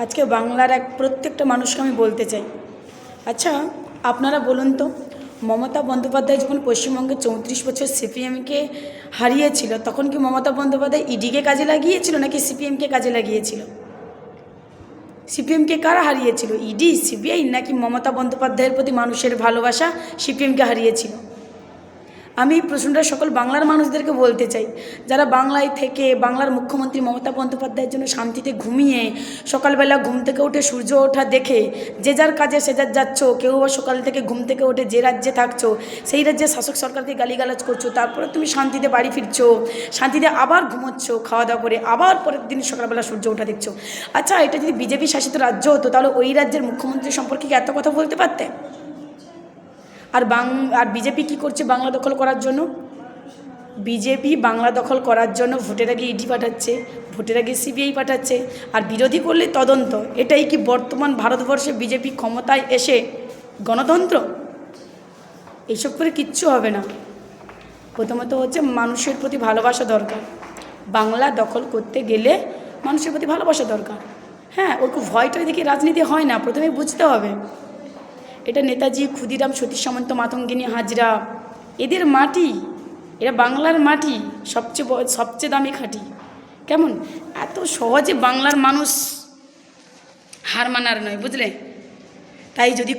আজকে বাংলার প্রত্যেকটা মানুষকে আমি বলতে চাই, আচ্ছা আপনারা বলুন তো, মমতা বন্দ্যোপাধ্যায় যখন পশ্চিমবঙ্গে 34 বছর সিপিএমকে হারিয়েছিল, তখন কি মমতা বন্দ্যোপাধ্যায় ইডিকে কাজে লাগিয়েছিল নাকি সিপিএমকে কাজে লাগিয়েছিল? সিপিএমকে কারা হারিয়েছিল, ইডি, সিবিআই, নাকি মমতা বন্দ্যোপাধ্যায়ের প্রতি মানুষের ভালোবাসা সিপিএমকে হারিয়েছিল? আমি এই প্রশ্নটা সকল বাংলার মানুষদেরকে বলতে চাই, যারা বাংলায় থেকে বাংলার মুখ্যমন্ত্রী মমতা বন্দ্যোপাধ্যায়ের জন্য শান্তিতে ঘুমিয়ে সকালবেলা ঘুম থেকে উঠে সূর্য ওঠা দেখে যে যার কাজে সে যার যাচ্ছ, কেউ বা সকাল থেকে ঘুম থেকে উঠে যে রাজ্যে থাকছো সেই রাজ্যে শাসক সরকারকে গালিগালাজ করছো, তারপরে তুমি শান্তিতে বাড়ি ফিরছো, শান্তিতে আবার ঘুমোচ্ছ, খাওয়া দাওয়া করে আবার পরের দিন সকালবেলা সূর্য ওঠা দেখছো। আচ্ছা, এটা যদি বিজেপি শাসিত রাজ্য হতো তাহলে ওই রাজ্যের মুখ্যমন্ত্রী সম্পর্কে কি এত কথা বলতে পারতে? আর বিজেপি কি করছে বাংলা দখল করার জন্য? বিজেপি বাংলা দখল করার জন্য ভোটের আগে ইডি পাঠাচ্ছে, ভোটের আগে সিবিআই পাঠাচ্ছে, আর বিরোধী করলে তদন্ত। এটাই কি বর্তমান ভারতবর্ষে বিজেপি ক্ষমতায় এসে গণতন্ত্র? এইসব করে কিচ্ছু হবে না। প্রথমত হচ্ছে মানুষের প্রতি ভালোবাসা দরকার। বাংলা দখল করতে গেলে মানুষের প্রতি ভালোবাসা দরকার। হ্যাঁ, ওর খুব ভয়টাই দেখি রাজনীতি হয় না, প্রথমে বুঝতে হবে এটা নেতাজি, ক্ষুদিরাম, সতীশ সামন্ত, মাতঙ্গিনী হাজরা, এদের মাটি, এরা বাংলার মাটি, সবচেয়ে দামি খাঁটি। কেমন এত সহজে বাংলার মানুষ হার মানার নয়, বুঝলে? তাই যদি